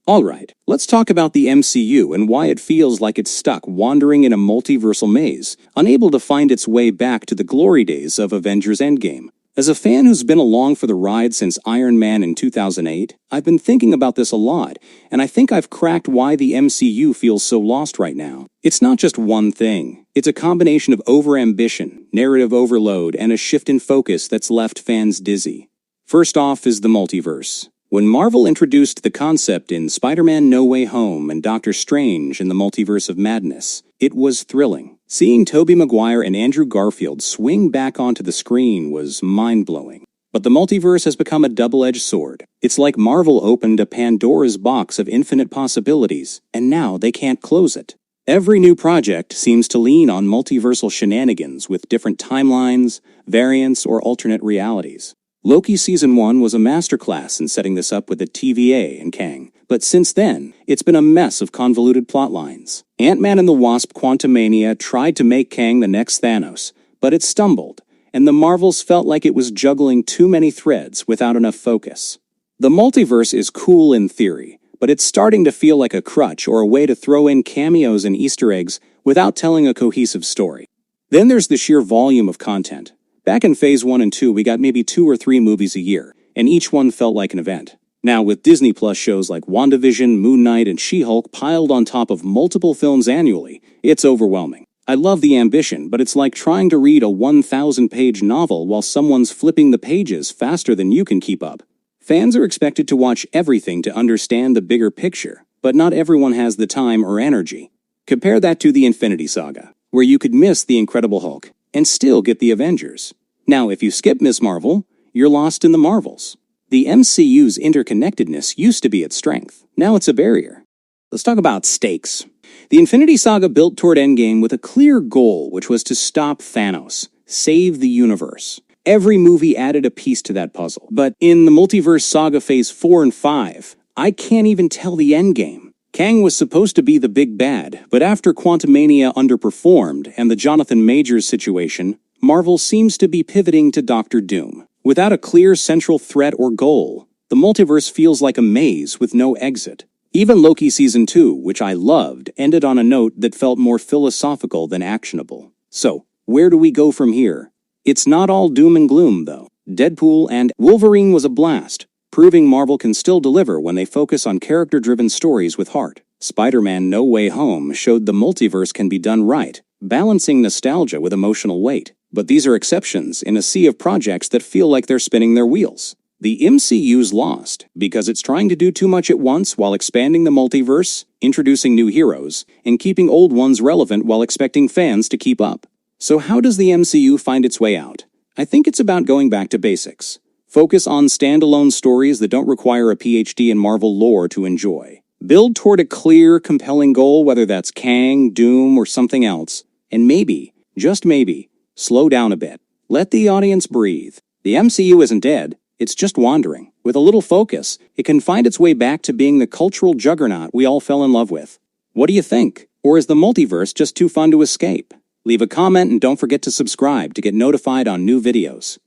Alright, let's talk about the MCU and why it feels like it's stuck wandering in a multiversal maze, unable to find its way back to the glory days of Avengers Endgame. As a fan who's been along for the ride since Iron Man in 2008, I've been thinking about this a lot, and I think I've cracked why the MCU feels so lost right now. It's not just one thing. It's a combination of overambition, narrative overload, and a shift in focus that's left fans dizzy. First off is the multiverse. When Marvel introduced the concept in Spider-Man No Way Home and Doctor Strange in the Multiverse of Madness, it was thrilling. Seeing Tobey Maguire and Andrew Garfield swing back onto the screen was mind-blowing. But the multiverse has become a double-edged sword. It's like Marvel opened a Pandora's box of infinite possibilities, and now they can't close it. Every new project seems to lean on multiversal shenanigans with different timelines, variants, or alternate realities. Loki Season 1 was a masterclass in setting this up with the TVA and Kang, but since then, it's been a mess of convoluted plotlines. Ant-Man and the Wasp: Quantumania tried to make Kang the next Thanos, but it stumbled, and the Marvels felt like it was juggling too many threads without enough focus. The multiverse is cool in theory, but it's starting to feel like a crutch or a way to throw in cameos and Easter eggs without telling a cohesive story. Then there's the sheer volume of content. Back in Phase 1 and 2, we got maybe 2 or 3 movies a year, and each one felt like an event. Now, with Disney Plus shows like WandaVision, Moon Knight, and She-Hulk piled on top of multiple films annually, it's overwhelming. I love the ambition, but it's like trying to read a 1,000-page novel while someone's flipping the pages faster than you can keep up. Fans are expected to watch everything to understand the bigger picture, but not everyone has the time or energy. Compare that to the Infinity Saga, where you could miss the Incredible Hulk and still get the Avengers. Now, if you skip Ms. Marvel, you're lost in the Marvels. The MCU's interconnectedness used to be its strength. Now it's a barrier. Let's talk about stakes. The Infinity Saga built toward Endgame with a clear goal, which was to stop Thanos, save the universe. Every movie added a piece to that puzzle. But in the Multiverse Saga Phase 4 and 5, I can't even tell the endgame. Kang was supposed to be the big bad, but after Quantumania underperformed and the Jonathan Majors situation, Marvel seems to be pivoting to Doctor Doom. Without a clear central threat or goal, the multiverse feels like a maze with no exit. Even Loki Season 2, which I loved, ended on a note that felt more philosophical than actionable. So, where do we go from here? It's not all doom and gloom, though. Deadpool and Wolverine was a blast, proving Marvel can still deliver when they focus on character-driven stories with heart. Spider-Man No Way Home showed the multiverse can be done right, balancing nostalgia with emotional weight. But these are exceptions in a sea of projects that feel like they're spinning their wheels. The MCU's lost because it's trying to do too much at once while expanding the multiverse, introducing new heroes, and keeping old ones relevant while expecting fans to keep up. So how does the MCU find its way out? I think it's about going back to basics. Focus on standalone stories that don't require a PhD in Marvel lore to enjoy. Build toward a clear, compelling goal, whether that's Kang, Doom, or something else. And maybe, just maybe, slow down a bit. Let the audience breathe. The MCU isn't dead, it's just wandering. With a little focus, it can find its way back to being the cultural juggernaut we all fell in love with. What do you think? Or is the multiverse just too fun to escape? Leave a comment and don't forget to subscribe to get notified on new videos.